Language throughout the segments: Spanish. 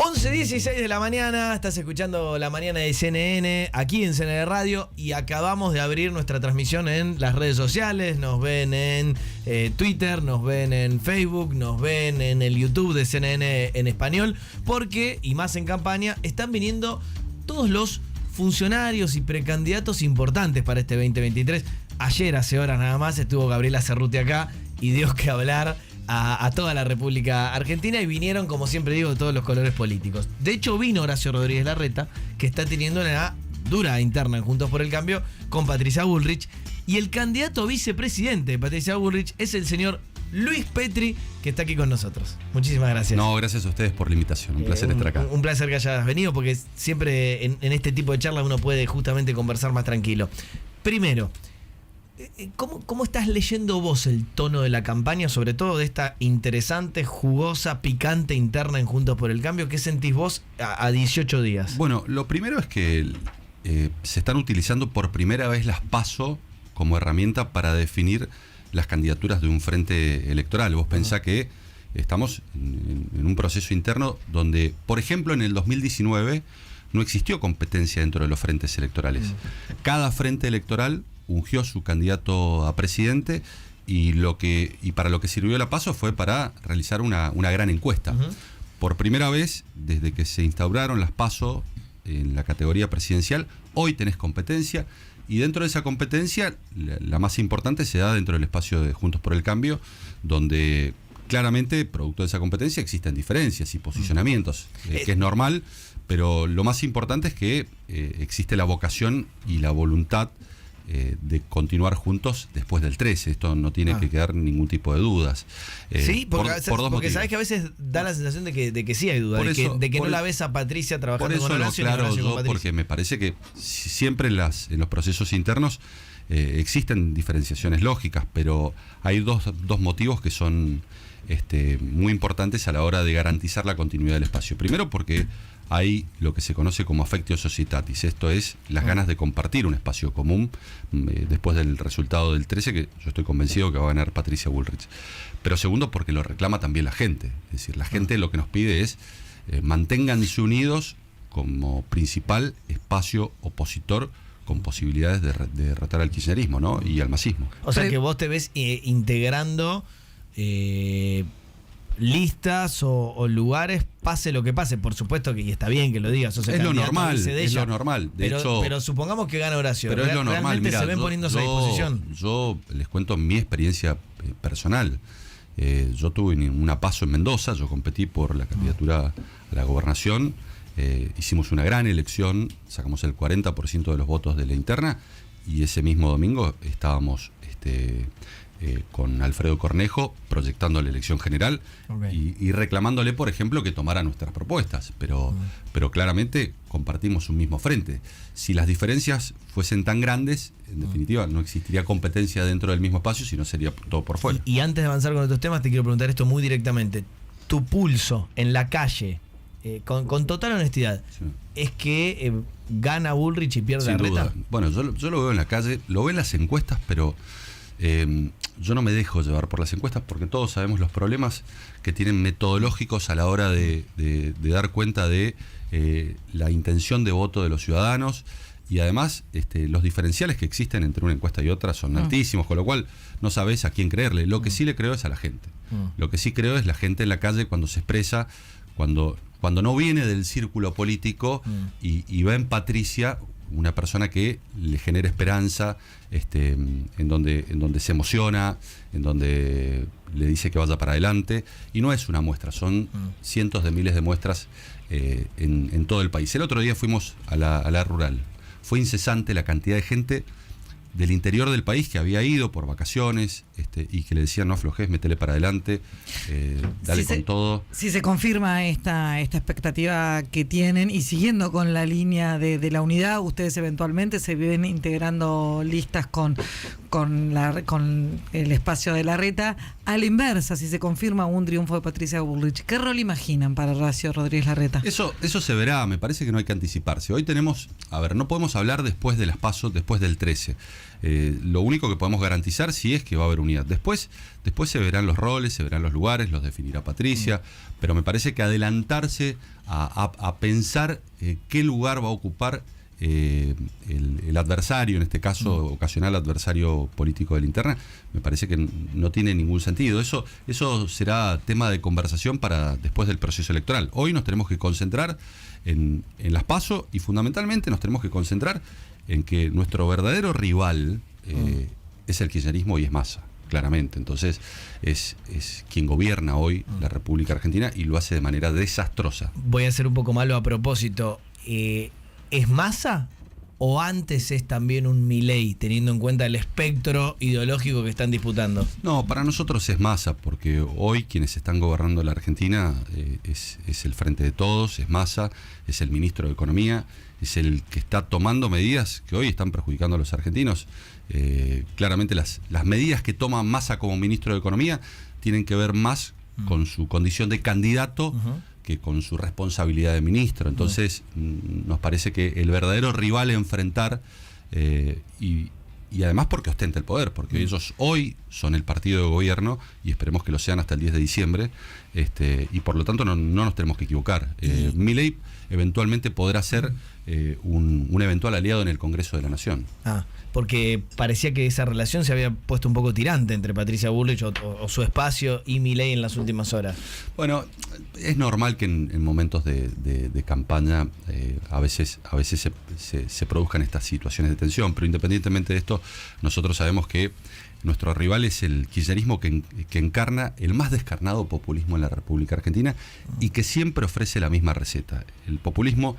11:16 de la mañana, estás escuchando La Mañana de CNN, aquí en CNN Radio, y acabamos de abrir nuestra transmisión en las redes sociales. Nos ven en Twitter, nos ven en Facebook, nos ven en el YouTube de CNN en español, porque, y más en campaña, están viniendo todos los funcionarios y precandidatos importantes para este 2023. Ayer, hace horas nada más, estuvo Gabriela Cerruti acá y dio que hablar a toda la República Argentina, y vinieron, como siempre digo, de todos los colores políticos. De hecho, vino Horacio Rodríguez Larreta, que está teniendo una dura interna en Juntos por el Cambio con Patricia Bullrich, y el candidato a vicepresidente de Patricia Bullrich es el señor Luis Petri, que está aquí con nosotros. Muchísimas gracias. No, gracias a ustedes por la invitación. Un placer estar acá. Un placer que hayas venido, porque siempre en este tipo de charlas uno puede justamente conversar más tranquilo. Primero, ¿cómo estás leyendo vos el tono de la campaña, sobre todo de esta interesante, jugosa, picante interna en Juntos por el Cambio? ¿Qué sentís vos a 18 días? Bueno, lo primero es que se están utilizando por primera vez las PASO como herramienta para definir las candidaturas de un frente electoral. Vos pensás que estamos en un proceso interno donde, por ejemplo, en el 2019 no existió competencia dentro de los frentes electorales. Cada frente electoral ungió su candidato a presidente, y para lo que sirvió la PASO fue para realizar una gran encuesta. Por primera vez, desde que se instauraron las PASO en la categoría presidencial, hoy tenés competencia, y dentro de esa competencia, la más importante se da dentro del espacio de Juntos por el Cambio, donde claramente, producto de esa competencia, existen diferencias y posicionamientos, que es normal, pero lo más importante es que existe la vocación y la voluntad de continuar juntos después del 13. Esto no tiene que quedar ningún tipo de dudas. Sí, porque sabes que a veces da la sensación de que sí hay dudas, de que no la ves a Patricia trabajando con Horacio. Por eso no, claro, porque me parece que siempre en los procesos internos existen diferenciaciones lógicas, pero hay dos motivos que son muy importantes a la hora de garantizar la continuidad del espacio. Primero, porque hay lo que se conoce como affectio societatis, esto es las ganas de compartir un espacio común después del resultado del 13, que yo estoy convencido que va a ganar Patricia Bullrich. Pero segundo, porque lo reclama también la gente, es decir, la gente lo que nos pide es manténganse unidos como principal espacio opositor con posibilidades de derrotar al kirchnerismo, ¿no? Y al masismo. O sea que vos te ves integrando listas o lugares, pase lo que pase. Por supuesto que, y está bien que lo digas, es lo normal, es lo normal. Pero supongamos que gana Horacio. Pero es lo normal. Mirá, se ven poniéndose a disposición. Yo les cuento mi experiencia personal. Yo tuve una PASO en Mendoza, yo competí por la candidatura a la gobernación. Hicimos una gran elección, sacamos el 40% de los votos de la interna, y ese mismo domingo estábamos con Alfredo Cornejo proyectando la elección general, y reclamándole, por ejemplo, que tomara nuestras propuestas, pero claramente compartimos un mismo frente. Si las diferencias fuesen tan grandes, en definitiva no existiría competencia dentro del mismo espacio, sino sería todo por fuera. Y antes de avanzar con otros temas, te quiero preguntar esto muy directamente. Tu pulso en la calle, con total honestidad, sí, ¿es que gana Bullrich y pierde Larreta? Bueno, yo lo veo en la calle, lo veo en las encuestas, pero yo no me dejo llevar por las encuestas, porque todos sabemos los problemas que tienen metodológicos a la hora de dar cuenta de la intención de voto de los ciudadanos, y además los diferenciales que existen entre una encuesta y otra son altísimos, con lo cual no sabes a quién creerle. Lo que sí le creo es a la gente. Lo que sí creo es la gente en la calle cuando se expresa, cuando no viene del círculo político y va en Patricia una persona que le genera esperanza, en donde se emociona, en donde le dice que vaya para adelante, y no es una muestra, son cientos de miles de muestras en todo el país. El otro día fuimos a la rural, fue incesante la cantidad de gente del interior del país que había ido por vacaciones y que le decían: no aflojes, métele para adelante, dale con todo. Si se confirma esta expectativa que tienen, y siguiendo con la línea de la unidad, ustedes eventualmente se ven integrando listas con el espacio de Larreta. A la inversa, si se confirma un triunfo de Patricia Bullrich, ¿qué rol imaginan para Horacio Rodríguez Larreta? Eso se verá, me parece que no hay que anticiparse. Hoy tenemos, no podemos hablar después de las PASO, después del 13. Lo único que podemos garantizar sí es que va a haber unidad oportunidad. Después se verán los roles, se verán los lugares, los definirá Patricia, pero me parece que adelantarse a pensar qué lugar va a ocupar el adversario, en este caso ocasional adversario político de la interna, me parece que no tiene ningún sentido. Eso será tema de conversación para después del proceso electoral. Hoy nos tenemos que concentrar en las PASO y fundamentalmente nos tenemos que concentrar en que nuestro verdadero rival es el kirchnerismo y es Massa, claramente. Entonces es quien gobierna hoy la República Argentina y lo hace de manera desastrosa. Voy a ser un poco malo a propósito. ¿Es Massa o antes es también un Milei, teniendo en cuenta el espectro ideológico que están disputando? No, para nosotros es Massa, porque hoy quienes están gobernando la Argentina es el Frente de Todos, es Massa, es el ministro de Economía, es el que está tomando medidas que hoy están perjudicando a los argentinos. Claramente las medidas que toma Massa como ministro de Economía tienen que ver más con su condición de candidato que con su responsabilidad de ministro. Entonces nos parece que el verdadero rival a enfrentar, y además porque ostenta el poder, porque ellos hoy son el partido de gobierno y esperemos que lo sean hasta el 10 de diciembre, y por lo tanto no nos tenemos que equivocar. Milei eventualmente podrá ser un eventual aliado en el Congreso de la Nación. Porque parecía que esa relación se había puesto un poco tirante entre Patricia Bullrich o su espacio y Milei en las últimas horas. Bueno, es normal que en momentos de campaña a veces se produzcan estas situaciones de tensión, pero independientemente de esto, nosotros sabemos que nuestro rival es el kirchnerismo que encarna el más descarnado populismo en la República Argentina y que siempre ofrece la misma receta. El populismo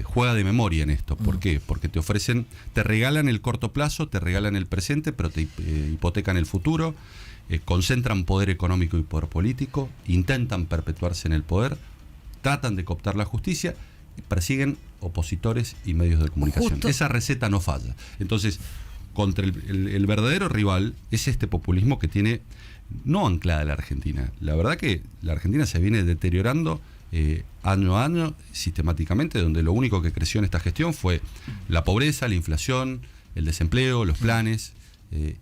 juega de memoria en esto. ¿Por qué? Porque te regalan el corto plazo, te regalan el presente, pero te hipotecan el futuro, concentran poder económico y poder político, intentan perpetuarse en el poder, tratan de cooptar la justicia y persiguen opositores y medios de comunicación. Esa receta no falla. Entonces, contra el verdadero rival es este populismo que tiene no anclada la Argentina. La verdad que la Argentina se viene deteriorando año a año sistemáticamente, donde lo único que creció en esta gestión fue la pobreza, la inflación, el desempleo, los planes,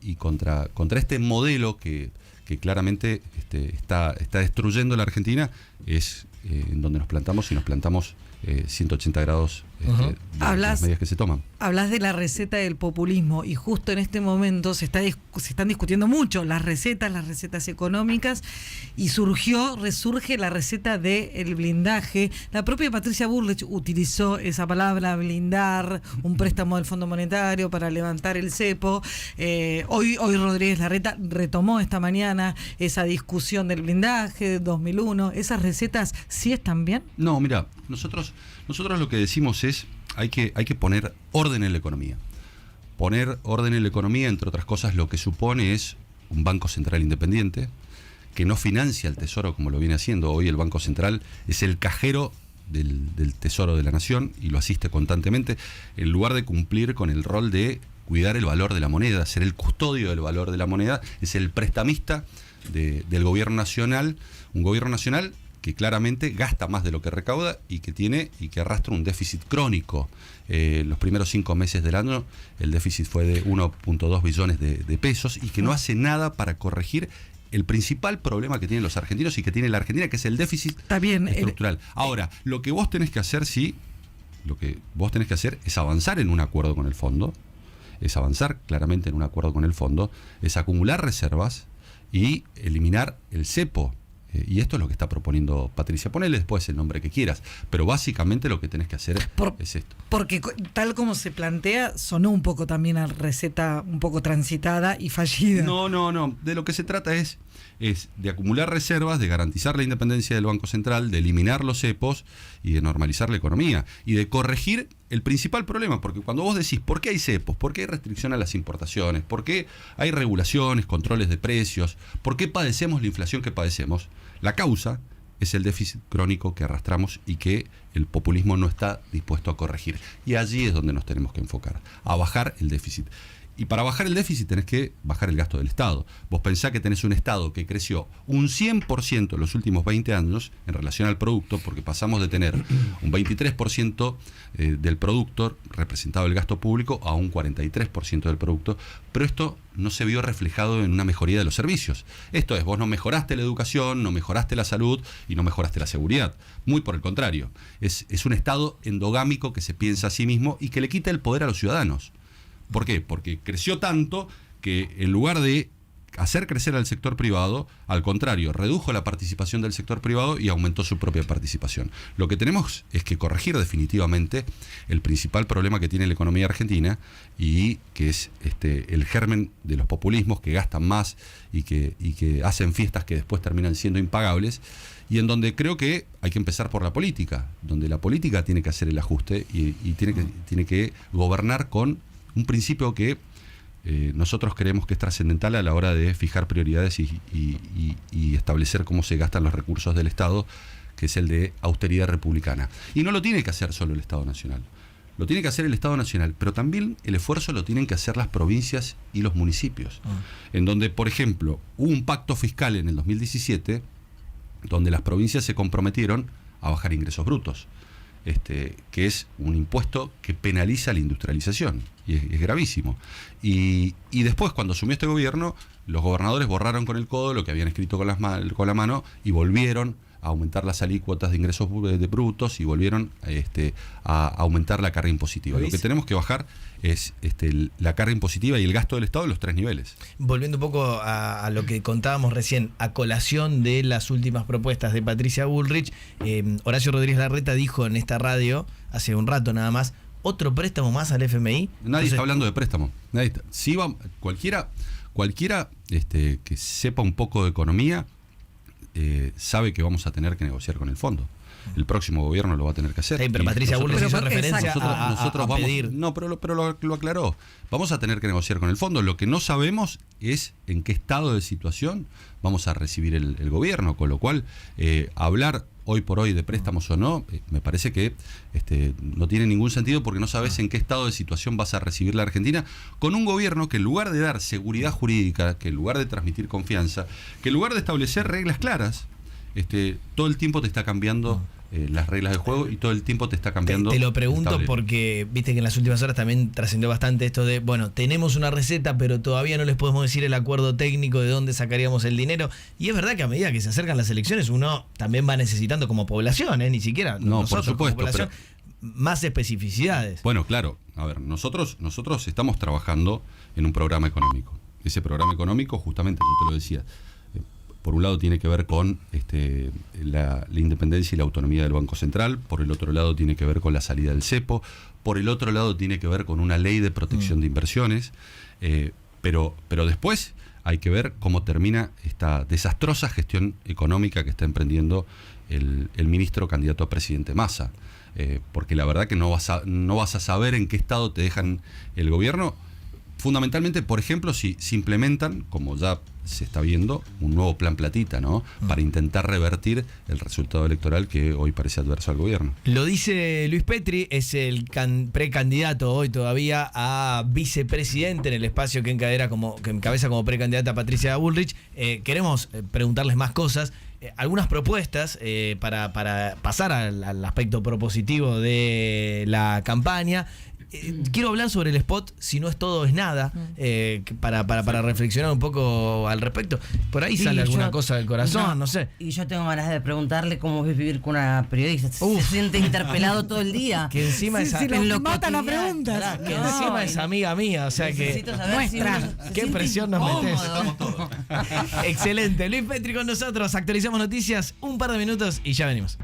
y contra este modelo que claramente está destruyendo la Argentina es en donde nos plantamos, y nos plantamos 180 grados de las medidas que se toman. Hablas de la receta del populismo y justo en este momento se están discutiendo mucho las recetas económicas, y resurge la receta del blindaje. La propia Patricia Bullrich utilizó esa palabra, blindar, un préstamo del Fondo Monetario para levantar el cepo. Hoy Rodríguez Larreta retomó esta mañana esa discusión del blindaje de 2001. ¿Esas recetas sí están bien? No, mira, nosotros lo que decimos es hay que poner orden en la economía. Poner orden en la economía, entre otras cosas, lo que supone es un Banco Central independiente que no financia el Tesoro como lo viene haciendo. Hoy el Banco Central es el cajero del Tesoro de la Nación y lo asiste constantemente, en lugar de cumplir con el rol de cuidar el valor de la moneda, ser el custodio del valor de la moneda, es el prestamista del gobierno nacional, un gobierno nacional que claramente gasta más de lo que recauda y que arrastra un déficit crónico. Los primeros 5 meses del año el déficit fue de 1.2 billones de pesos y que no hace nada para corregir el principal problema que tienen los argentinos y que tiene la Argentina, que es el déficit estructural. Ahora, lo que vos tenés que hacer, es avanzar en un acuerdo con el fondo, es avanzar claramente en un acuerdo con el fondo, es acumular reservas y eliminar el cepo. Y esto es lo que está proponiendo Patricia. Ponele después el nombre que quieras, pero básicamente lo que tenés que hacer es esto. Porque tal como se plantea, sonó un poco también a receta un poco transitada y fallida. No. De lo que se trata es de acumular reservas, de garantizar la independencia del Banco Central, de eliminar los cepos y de normalizar la economía. Y de corregir el principal problema, porque cuando vos decís ¿por qué hay cepos? ¿Por qué hay restricción a las importaciones? ¿Por qué hay regulaciones, controles de precios? ¿Por qué padecemos la inflación que padecemos? La causa es el déficit crónico que arrastramos y que el populismo no está dispuesto a corregir. Y allí es donde nos tenemos que enfocar, a bajar el déficit. Y para bajar el déficit tenés que bajar el gasto del Estado. Vos pensás que tenés un Estado que creció un 100% en los últimos 20 años en relación al producto, porque pasamos de tener un 23% del producto representado el gasto público a un 43% del producto, pero esto no se vio reflejado en una mejoría de los servicios. Esto es, vos no mejoraste la educación, no mejoraste la salud y no mejoraste la seguridad. Muy por el contrario. Es un Estado endogámico que se piensa a sí mismo y que le quita el poder a los ciudadanos. ¿Por qué? Porque creció tanto que en lugar de hacer crecer al sector privado, al contrario, redujo la participación del sector privado y aumentó su propia participación. Lo que tenemos es que corregir definitivamente el principal problema que tiene la economía argentina y que es el germen de los populismos que gastan más y que hacen fiestas que después terminan siendo impagables, y en donde creo que hay que empezar por la política, donde la política tiene que hacer el ajuste y tiene que gobernar con un principio que nosotros creemos que es trascendental a la hora de fijar prioridades y establecer cómo se gastan los recursos del Estado, que es el de austeridad republicana. Y no lo tiene que hacer solo el Estado Nacional. Lo tiene que hacer el Estado Nacional, pero también el esfuerzo lo tienen que hacer las provincias y los municipios. En donde, por ejemplo, hubo un pacto fiscal en el 2017, donde las provincias se comprometieron a bajar ingresos brutos. Que es un impuesto que penaliza la industrialización, y es gravísimo. Y después, cuando asumió este gobierno, los gobernadores borraron con el codo lo que habían escrito con la mano y volvieron a aumentar las alícuotas de ingresos brutos y volvieron a aumentar la carga impositiva. Lo que tenemos que bajar es la carga impositiva y el gasto del Estado en los 3 niveles. Volviendo un poco a lo que contábamos recién, a colación de las últimas propuestas de Patricia Bullrich, Horacio Rodríguez Larreta dijo en esta radio, hace un rato nada más, otro préstamo más al FMI. Nadie está hablando de préstamo. Sí, cualquiera que sepa un poco de economía sabe que vamos a tener que negociar con el fondo. El próximo gobierno lo va a tener que hacer. Sí, pero Patricia Bullrich hizo referencia nosotros vamos, pedir. No, pero lo aclaró. Vamos a tener que negociar con el fondo. Lo que no sabemos es en qué estado de situación vamos a recibir el gobierno, con lo cual hablar hoy por hoy de préstamos o no, me parece que no tiene ningún sentido, porque no sabes en qué estado de situación vas a recibir la Argentina, con un gobierno que en lugar de dar seguridad jurídica, que en lugar de transmitir confianza, que en lugar de establecer reglas claras, todo el tiempo te está cambiando las reglas del juego y todo el tiempo te está cambiando. Te lo pregunto porque viste que en las últimas horas también trascendió bastante esto de, bueno, tenemos una receta, pero todavía no les podemos decir el acuerdo técnico de dónde sacaríamos el dinero. Y es verdad que a medida que se acercan las elecciones, uno también va necesitando como población, ni siquiera no, nosotros, por supuesto, como población, más especificidades. Bueno, claro, a ver, nosotros estamos trabajando en un programa económico. Ese programa económico, justamente, yo te lo decía, por un lado tiene que ver con la independencia y la autonomía del Banco Central, por el otro lado tiene que ver con la salida del cepo, por el otro lado tiene que ver con una ley de protección de inversiones, pero después hay que ver cómo termina esta desastrosa gestión económica que está emprendiendo el ministro candidato a presidente Massa, porque la verdad que no vas a saber en qué estado te dejan el gobierno. Fundamentalmente, por ejemplo, si implementan, como ya se está viendo, un nuevo plan platita, ¿no? Para intentar revertir el resultado electoral que hoy parece adverso al gobierno. Lo dice Luis Petri, es el precandidato hoy todavía a vicepresidente en el espacio que encabeza como precandidata Patricia Bullrich. Queremos preguntarles más cosas. Algunas propuestas para pasar al aspecto propositivo de la campaña. Quiero hablar sobre el spot Si no es todo es nada, para reflexionar un poco al respecto. Por ahí sale alguna cosa del corazón, no sé. Y yo tengo ganas de preguntarle cómo es vivir con una periodista. Se siente interpelado todo el día. Que encima lo mata la pregunta. Que encima es amiga mía, o sea que qué presión nos metes. Excelente. Luis Petri con nosotros, actualizamos noticias, un par de minutos y ya venimos.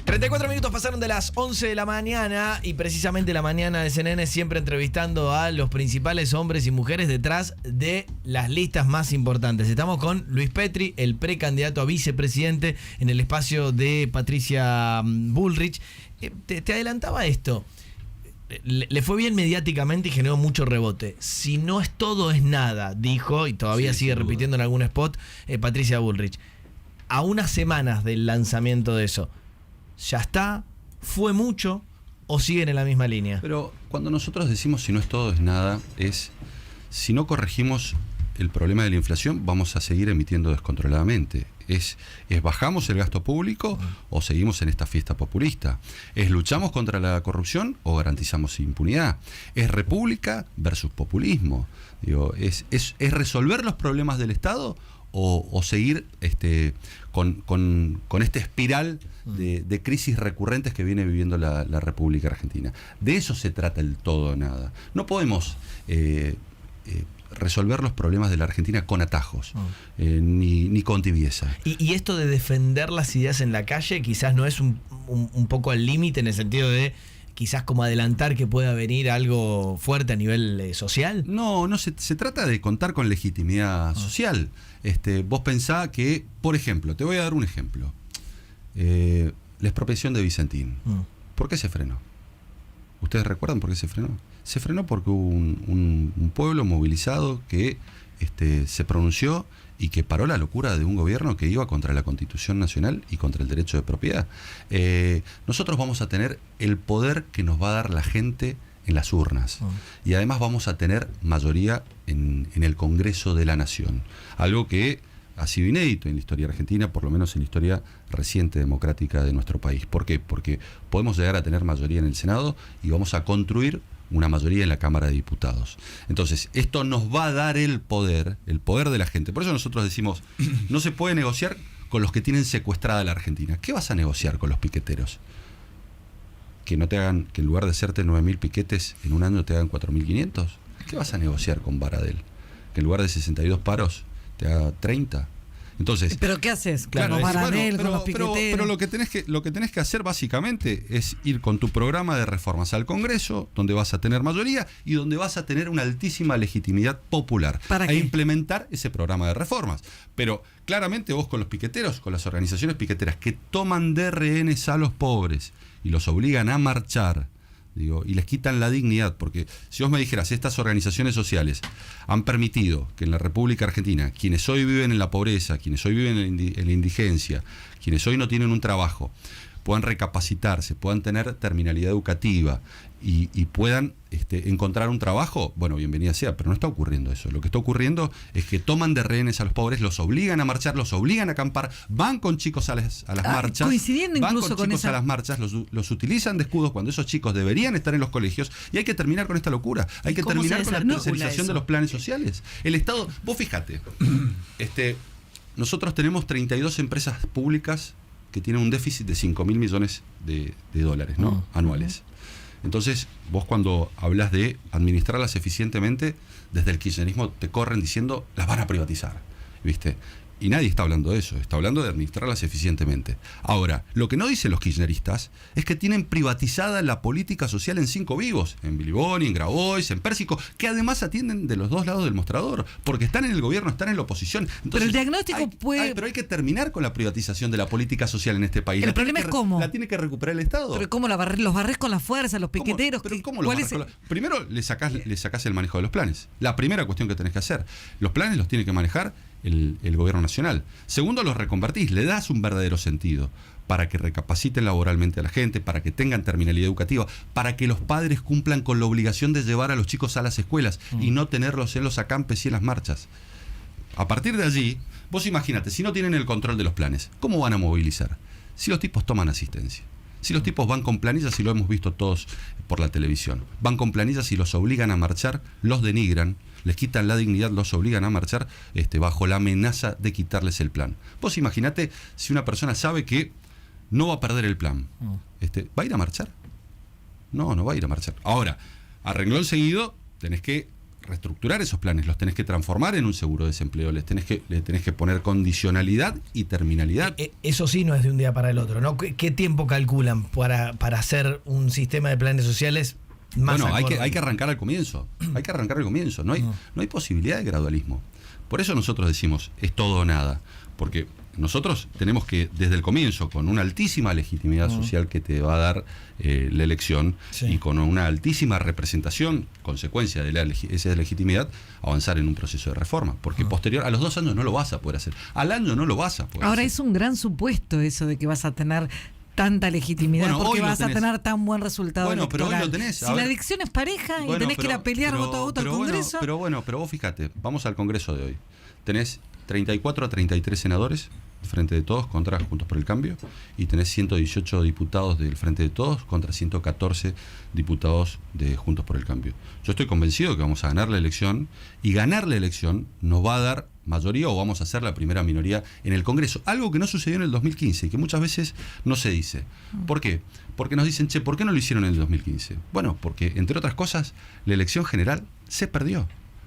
34 minutos pasaron de las 11 de la mañana y precisamente la mañana de CNN siempre entrevistando a los principales hombres y mujeres detrás de las listas más importantes. Estamos con Luis Petri, el precandidato a vicepresidente en el espacio de Patricia Bullrich. Te adelantaba esto. Le fue bien mediáticamente y generó mucho rebote. Si no es todo es nada, dijo, y todavía sigue repitiendo en algún spot, Patricia Bullrich. A unas semanas del lanzamiento de eso, ¿ya está? ¿Fue mucho? ¿O siguen en la misma línea? Pero cuando nosotros decimos si no es todo es nada, es si no corregimos el problema de la inflación, vamos a seguir emitiendo descontroladamente. Es bajamos el gasto público o seguimos en esta fiesta populista. Es luchamos contra la corrupción o garantizamos impunidad. Es república versus populismo. Digo, es resolver los problemas del Estado o seguir con esta espiral de crisis recurrentes que viene viviendo la República Argentina. De eso se trata el todo o nada. No podemos resolver los problemas de la Argentina con atajos, ni con tibieza. Y esto de defender las ideas en la calle quizás no es un poco al límite, en el sentido de quizás como adelantar que pueda venir algo fuerte a nivel social. No, se trata de contar con legitimidad social. Vos pensá que, por ejemplo, te voy a dar un ejemplo. La expropiación de Vicentín. ¿Por qué se frenó? ¿Ustedes recuerdan por qué se frenó? Se frenó porque hubo un pueblo movilizado que se pronunció y que paró la locura de un gobierno que iba contra la Constitución Nacional y contra el derecho de propiedad. Nosotros vamos a tener el poder que nos va a dar la gente en las urnas. Y además vamos a tener mayoría en el Congreso de la Nación. Algo que ha sido inédito en la historia argentina, por lo menos en la historia reciente democrática de nuestro país. ¿Por qué? Porque podemos llegar a tener mayoría en el Senado y vamos a construir una mayoría en la Cámara de Diputados. Entonces, esto nos va a dar el poder de la gente. Por eso nosotros decimos, no se puede negociar con los que tienen secuestrada la Argentina. ¿Qué vas a negociar con los piqueteros? Que no te hagan, que en lugar de hacerte 9.000 piquetes en un año te hagan 4.500. ¿Qué vas a negociar con Baradel? Que en lugar de 62 paros te haga 30. Entonces, ¿pero qué haces? Claro, con Baradel, con los piqueteros. Pero lo que tenés que hacer básicamente es ir con tu programa de reformas al Congreso, donde vas a tener mayoría y donde vas a tener una altísima legitimidad popular ¿Para implementar ese programa de reformas. Pero claramente vos con los piqueteros, con las organizaciones piqueteras que toman de rehenes a los pobres y los obligan a marchar, y les quitan la dignidad, porque si vos me dijeras, estas organizaciones sociales han permitido que en la República Argentina, quienes hoy viven en la pobreza, quienes hoy viven en la indigencia, quienes hoy no tienen un trabajo, puedan recapacitarse, puedan tener terminalidad educativa y puedan encontrar un trabajo, bueno, bienvenida sea, pero no está ocurriendo eso. Lo que está ocurriendo es que toman de rehenes a los pobres, los obligan a marchar, los obligan a acampar, van con chicos a las marchas, coincidiendo van incluso con chicos esa... a las marchas, los utilizan de escudos cuando esos chicos deberían estar en los colegios, y hay que terminar con esta locura, hay que terminar con la tercerización de los planes sociales. El Estado, vos fíjate, nosotros tenemos 32 empresas públicas que tienen un déficit de 5.000 millones de dólares, ¿no? Anuales. Entonces, vos cuando hablas de administrarlas eficientemente, desde el kirchnerismo te corren diciendo, las van a privatizar, ¿viste? Y nadie está hablando de eso, está hablando de administrarlas eficientemente. Ahora, lo que no dicen los kirchneristas es que tienen privatizada la política social en 5 vivos, en Biliboni, en Grabois, en Pérsico, que además atienden de los dos lados del mostrador, porque están en el gobierno, están en la oposición. Entonces, pero el diagnóstico pero hay que terminar con la privatización de la política social en este país. El problema es cómo. La tiene que recuperar el Estado. Pero ¿cómo los barres con la fuerza, los piqueteros? ¿Cómo los barres? Primero le sacás el manejo de los planes. La primera cuestión que tenés que hacer. Los planes los tiene que manejar el gobierno nacional. Segundo, los reconvertís, le das un verdadero sentido para que recapaciten laboralmente a la gente, para que tengan terminalidad educativa, para que los padres cumplan con la obligación de llevar a los chicos a las escuelas y no tenerlos en los acampes y en las marchas. A partir de allí, vos imagínate, si no tienen el control de los planes, ¿cómo van a movilizar? Si los tipos toman asistencia. Si los tipos van con planillas, y lo hemos visto todos por la televisión, van con planillas y los obligan a marchar, los denigran, les quitan la dignidad, los obligan a marchar bajo la amenaza de quitarles el plan. Vos imaginate si una persona sabe que no va a perder el plan. ¿Va a ir a marchar? No va a ir a marchar. Ahora, a renglón seguido, tenés que reestructurar esos planes, los tenés que transformar en un seguro de desempleo, le tenés que poner condicionalidad y terminalidad. Eso sí no es de un día para el otro, ¿no? ¿Qué tiempo calculan para hacer un sistema de planes sociales más bueno, acorde? hay que arrancar al comienzo. Hay que arrancar al comienzo. No hay posibilidad de gradualismo. Por eso nosotros decimos, es todo o nada. Porque nosotros tenemos que, desde el comienzo, con una altísima legitimidad social que te va a dar la elección, y con una altísima representación, consecuencia de esa legitimidad, avanzar en un proceso de reforma. Porque posterior, a los 2 años no lo vas a poder hacer. Al año no lo vas a poder hacer. Ahora es un gran supuesto eso de que vas a tener tanta legitimidad, Bueno, porque hoy lo vas a tenés. tener tan buen resultado Bueno, pero hoy electoral. lo tenés. Si A la ver. elección es pareja y Bueno, tenés que ir a pelear voto a voto al Congreso. Pero vos fíjate, vamos al Congreso de hoy. Tenés 34 a 33 senadores, Frente de Todos contra Juntos por el Cambio, y tenés 118 diputados del Frente de Todos contra 114 diputados de Juntos por el Cambio. Yo estoy convencido que vamos a ganar la elección, y ganar la elección nos va a dar mayoría, o vamos a ser la primera minoría en el Congreso. Algo que no sucedió en el 2015 y que muchas veces no se dice. ¿Por qué? Porque nos dicen, ¿por qué no lo hicieron en el 2015? Bueno, porque, entre otras cosas, la elección general se perdió.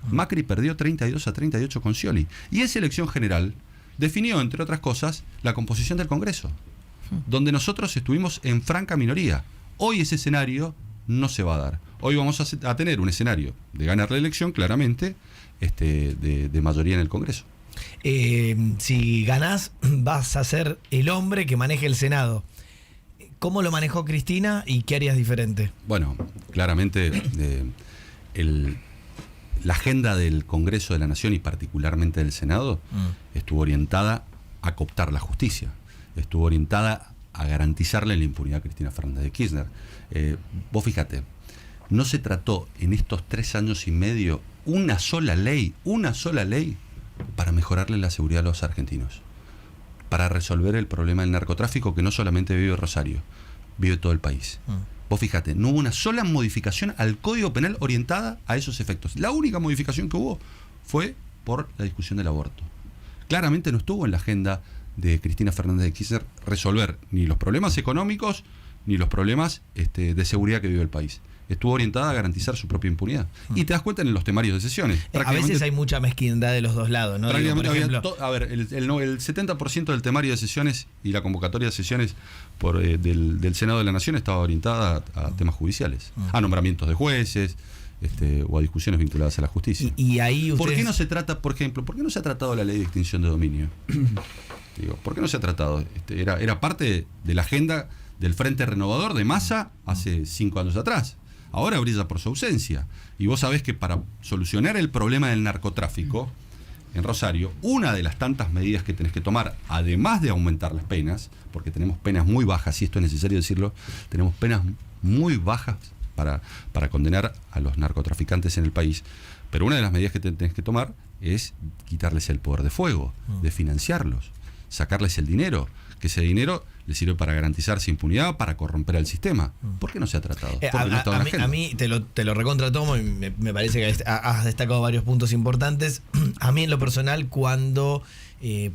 Macri perdió 32 a 38 con Scioli. Y esa elección general definió, entre otras cosas, la composición del Congreso, donde nosotros estuvimos en franca minoría. Hoy ese escenario no se va a dar. Hoy vamos a tener un escenario de ganar la elección, claramente, de mayoría en el Congreso. Si ganás, vas a ser el hombre que maneje el Senado. ¿Cómo lo manejó Cristina y qué harías diferente? Bueno, claramente la agenda del Congreso de la Nación y particularmente del Senado estuvo orientada a cooptar la justicia, estuvo orientada a garantizarle la impunidad a Cristina Fernández de Kirchner. Vos fíjate, no se trató en estos 3 años y medio una sola ley para mejorarle la seguridad a los argentinos, para resolver el problema del narcotráfico que no solamente vive Rosario, vive todo el país. Vos fíjate, no hubo una sola modificación al Código Penal orientada a esos efectos. La única modificación que hubo fue por la discusión del aborto. Claramente no estuvo en la agenda de Cristina Fernández de Kirchner resolver ni los problemas económicos ni los problemas de seguridad que vive el país. Estuvo orientada a garantizar su propia impunidad. Y te das cuenta en los temarios de sesiones. A veces hay mucha mezquindad de los dos lados, ¿no? Digo, por ejemplo, el 70% del temario de sesiones y la convocatoria de sesiones del Senado de la Nación estaba orientada a temas judiciales, a nombramientos de jueces, o a discusiones vinculadas a la justicia. Y ahí ustedes... ¿Por qué no se trata, por ejemplo, por qué no se ha tratado la ley de extinción de dominio? ¿Por qué no se ha tratado? Era parte de la agenda del Frente Renovador de Massa hace 5 años atrás. Ahora brilla por su ausencia. Y vos sabés que para solucionar el problema del narcotráfico en Rosario, una de las tantas medidas que tenés que tomar, además de aumentar las penas, porque tenemos penas muy bajas, y esto es necesario decirlo, tenemos penas muy bajas para condenar a los narcotraficantes en el país, pero una de las medidas que tenés que tomar es quitarles el poder de fuego, de financiarlos, sacarles el dinero, que ese dinero les sirve para garantizarse impunidad, para corromper al sistema. ¿Por qué no se ha tratado? Porque no estaba en la agenda. A mí te lo recontratomo y me parece que has destacado varios puntos importantes. A mí en lo personal, cuando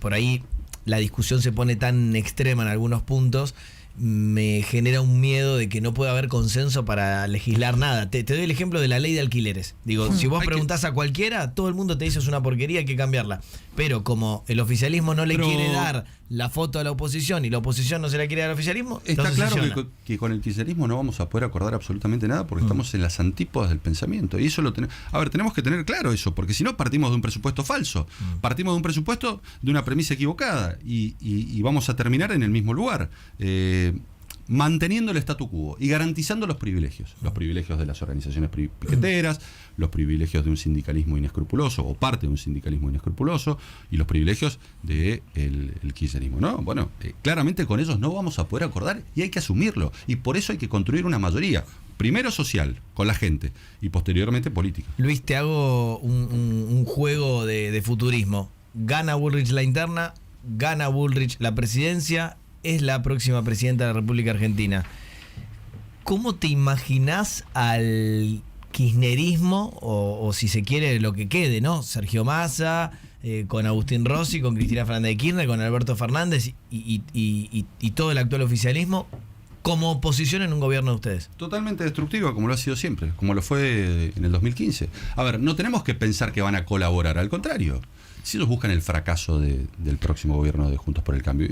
por ahí la discusión se pone tan extrema en algunos puntos, me genera un miedo de que no pueda haber consenso para legislar nada. Te doy el ejemplo de la ley de alquileres. Digo, si vos preguntás a cualquiera, todo el mundo te dice es una porquería, hay que cambiarla. Pero como el oficialismo no le quiere dar la foto a la oposición y la oposición no se la quiere dar al oficialismo, está claro que con el kirchnerismo no vamos a poder acordar absolutamente nada porque estamos en las antípodas del pensamiento. Y eso lo tenemos. A ver, tenemos que tener claro eso, porque si no partimos de un presupuesto falso. Partimos de un presupuesto de una premisa equivocada y vamos a terminar en el mismo lugar. Manteniendo el statu quo y garantizando los privilegios de las organizaciones piqueteras, los privilegios de un sindicalismo inescrupuloso o parte de un sindicalismo inescrupuloso y los privilegios del kirchnerismo, ¿no? Bueno, claramente con ellos no vamos a poder acordar y hay que asumirlo, y por eso hay que construir una mayoría, primero social, con la gente, y posteriormente política. Luis, te hago un juego de futurismo. Gana Bullrich la interna, gana Bullrich la presidencia, es la próxima presidenta de la República Argentina. ¿Cómo te imaginás al kirchnerismo, o si se quiere lo que quede, ¿no? Sergio Massa, con Agustín Rossi, con Cristina Fernández de Kirchner, con Alberto Fernández y todo el actual oficialismo, como oposición en un gobierno de ustedes? Totalmente destructiva, como lo ha sido siempre, como lo fue en el 2015. A ver, no tenemos que pensar que van a colaborar, al contrario. Si ellos buscan el fracaso del próximo gobierno de Juntos por el Cambio,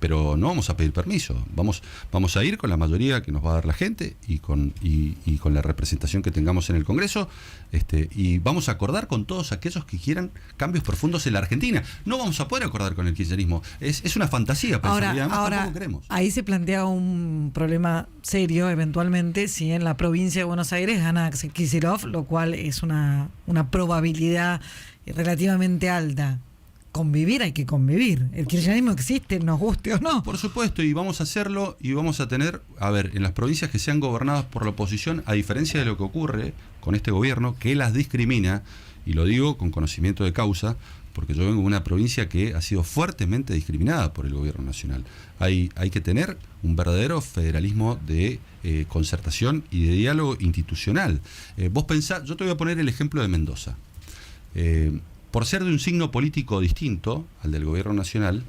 pero no vamos a pedir permiso, vamos a ir con la mayoría que nos va a dar la gente y con la representación que tengamos en el Congreso, y vamos a acordar con todos aquellos que quieran cambios profundos en la Argentina. No vamos a poder acordar con el kirchnerismo, es una fantasía pensar, y además tampoco queremos. Ahí se plantea un problema serio eventualmente si en la provincia de Buenos Aires gana Axel Kicillof, lo cual es una probabilidad relativamente alta. convivir, hay que convivir. El kirchnerismo existe, nos guste o no. Por supuesto, y vamos a hacerlo y vamos a tener, a ver, en las provincias que sean gobernadas por la oposición, a diferencia de lo que ocurre con este gobierno, que las discrimina, y lo digo con conocimiento de causa, porque yo vengo de una provincia que ha sido fuertemente discriminada por el gobierno nacional. Hay que tener un verdadero federalismo de concertación y de diálogo institucional. Vos pensás, yo te voy a poner el ejemplo de Mendoza. Por ser de un signo político distinto al del gobierno nacional,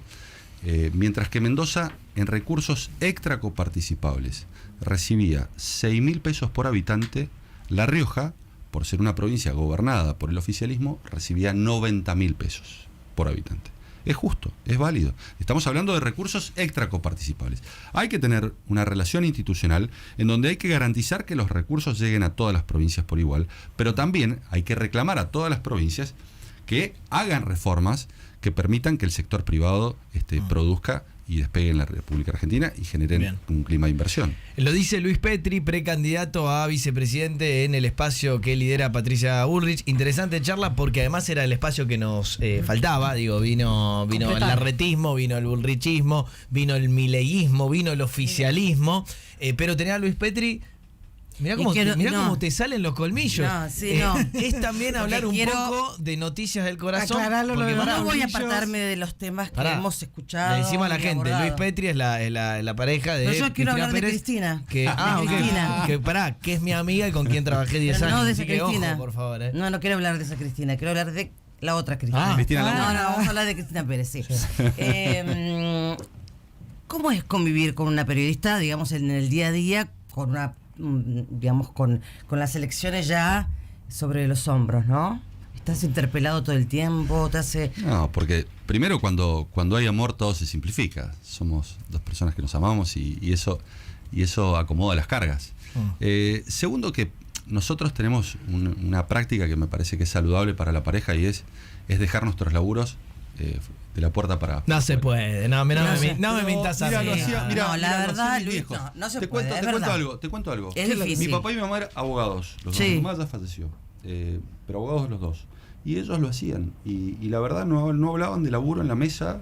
mientras que Mendoza en recursos extracoparticipables recibía 6.000 pesos por habitante, La Rioja, por ser una provincia gobernada por el oficialismo, recibía 90.000 pesos por habitante. Es justo, es válido. Estamos hablando de recursos extracoparticipables. Hay que tener una relación institucional en donde hay que garantizar que los recursos lleguen a todas las provincias por igual, pero también hay que reclamar a todas las provincias que hagan reformas que permitan que el sector privado produzca y despegue en la República Argentina y generen un clima de inversión. Lo dice Luis Petri, precandidato a vicepresidente en el espacio que lidera Patricia Bullrich. Interesante charla porque además era el espacio que nos faltaba. Digo, vino el larretismo, vino el bullrichismo, vino el mileísmo, vino el oficialismo. Pero tenía a Luis Petri. Mirá cómo te salen los colmillos. Es también hablar un poco de noticias del corazón. No voy a apartarme de los temas que hemos escuchado. Le decimos a la gente, abordado. Luis Petri es la pareja de yo quiero hablar Pérez, de Cristina. Cristina. Que es mi amiga y con quien trabajé 10 años. No de esa así que Cristina. ojo, por favor. No quiero hablar de esa Cristina. Quiero hablar de la otra Cristina. Cristina No, vamos a hablar de Cristina Pérez, sí. ¿Cómo es convivir con una periodista, digamos, en el día a día, con una, digamos, con las elecciones ya sobre los hombros, ¿no? ¿Estás interpelado todo el tiempo? ¿Te hace...? No, porque primero cuando hay amor todo se simplifica. Somos dos personas que nos amamos y eso acomoda las cargas. Segundo, que nosotros tenemos una práctica que me parece que es saludable para la pareja y es dejar nuestros laburos de la puerta para afuera. No se puede, no me mintas a mí. No, la verdad, Luis, no se puede. Te cuento algo. Es difícil. Mi papá y mi mamá eran abogados. Los dos. Mi mamá ya falleció. Pero abogados los dos. Y ellos lo hacían. Y la verdad no hablaban de laburo en la mesa.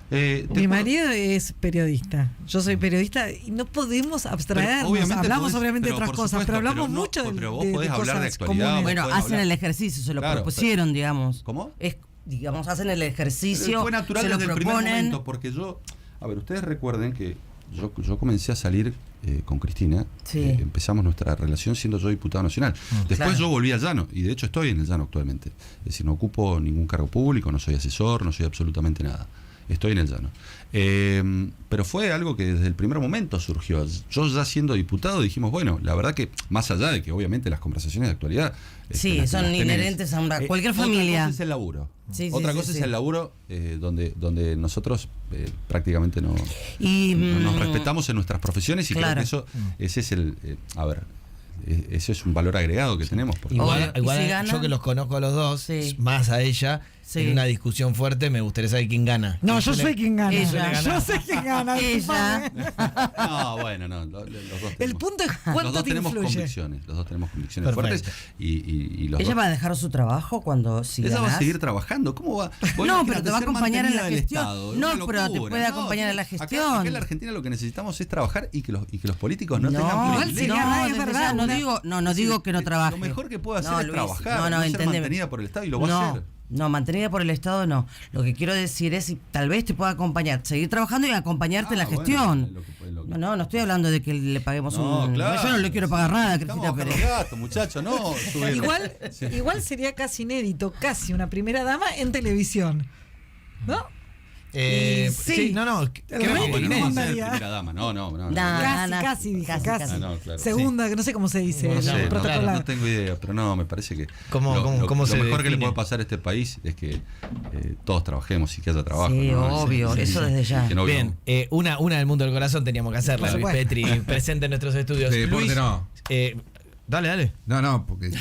Mi marido es periodista. Yo soy periodista y no podemos abstraernos. Hablamos obviamente de otras cosas, pero hablamos mucho pero vos de podés hablar de cosas actualidad. comunes. Bueno, hacen el ejercicio, se lo propusieron, digamos. ¿Cómo? Digamos, hacen el ejercicio, fue natural se lo desde el proponen. primer momento, porque ustedes recuerden que yo comencé a salir con Cristina, empezamos nuestra relación siendo yo diputado nacional. Después yo volví al llano, y de hecho estoy en el llano actualmente. Es decir, no ocupo ningún cargo público, no soy asesor, no soy absolutamente nada. Estoy en el llano. Pero fue algo que desde el primer momento surgió. Yo ya siendo diputado dijimos, bueno, la verdad que más allá de que obviamente las conversaciones de actualidad son inherentes a cualquier familia. Otra cosa es el laburo. Otra cosa es el laburo donde nosotros prácticamente nos respetamos en nuestras profesiones y creo que ese es ese es un valor agregado que tenemos. Igual yo que los conozco a los dos, más a ella, en una discusión fuerte me gustaría saber quién gana. No, yo sé quién gana. Yo sé quién gana. No, bueno, los dos tenemos, el punto es cuánto te influye. Los dos tenemos convicciones fuertes y los ¿Ella va a dejar su trabajo cuando siga? Ella va a seguir trabajando. ¿Cómo va? No, pero te va a acompañar en la gestión. No, pero te puede acompañar en la gestión. Acá en la Argentina lo que necesitamos es trabajar y que los políticos no tengan privilegios. No digo que no trabaje. Lo mejor que puede hacer es trabajar, no ser mantenida por el Estado y lo va a hacer. No, mantenida por el Estado no. Lo que quiero decir es si tal vez te pueda acompañar, seguir trabajando y acompañarte en la gestión. No estoy hablando de que le paguemos claro. Yo no le quiero pagar nada a Cristina Pérez. Muchacho, no. Igual sería casi inédito, casi una primera dama en televisión. ¿No? Sí, no. Primera dama. No. Casi. Claro. Segunda, que no sé cómo se dice. No tengo idea, pero no, me parece que lo mejor que le puede pasar a este país es que todos trabajemos y que haya trabajo. Sí, obvio, eso desde ya. Bien, una del mundo del corazón teníamos que hacerla, Luis Petri, presente en nuestros estudios. De deporte Luis, no. Dale. No, porque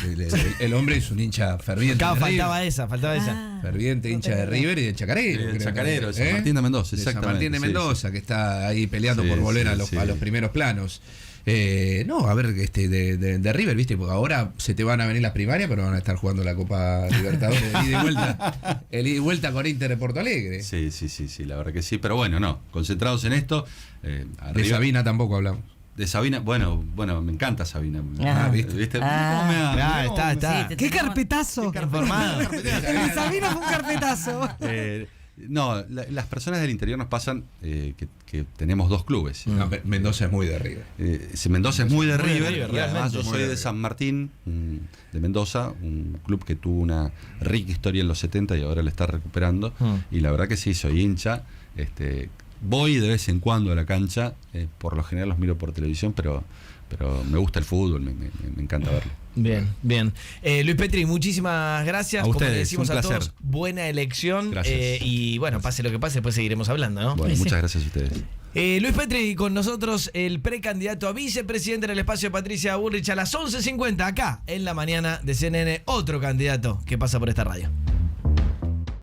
el hombre es un hincha ferviente. Acá de River. faltaba esa. Ferviente hincha de River y de Chacarero. De creo Chacarero, que, San Martín de Mendoza, de San exactamente, Martín de sí, Mendoza, que está ahí peleando Sí, por volver sí, a los primeros planos. No, a ver, de River, ¿viste? Porque ahora se te van a venir las primarias, pero van a estar jugando la Copa Libertadores, el ida y vuelta. El ida y vuelta con Inter de Porto Alegre. Sí, la verdad que sí. Pero bueno, no, concentrados en esto. De arriba- Sabina tampoco hablamos. De Sabina, bueno, me encanta Sabina. ¿Viste? Ah. ¿Cómo me da- Ah, cómo está. Sí, te ¡Qué tenemos- carpetazo! Informado. El Sabina fue un carpetazo. No, las personas del interior nos pasan que tenemos dos clubes. No, Mendoza es muy de River. Mendoza es muy de Muy de River, River, y además realmente yo muy soy de de River. San Martín, de Mendoza, un club que tuvo una rica historia en los 70 y ahora la está recuperando. Y la verdad que sí, soy hincha. Voy de vez en cuando a la cancha, por lo general los miro por televisión, pero me gusta el fútbol, me encanta verlo. Bien. Luis Petri, muchísimas gracias. A ustedes, Como le decimos un a placer. todos, buena elección. Gracias. Y bueno, pase lo que pase, después seguiremos hablando, ¿no? Bueno, muchas gracias a ustedes. Luis Petri con nosotros, el precandidato a vicepresidente en el espacio de Patricia Bullrich a las 11:50 acá en la mañana de CNN, otro candidato que pasa por esta radio.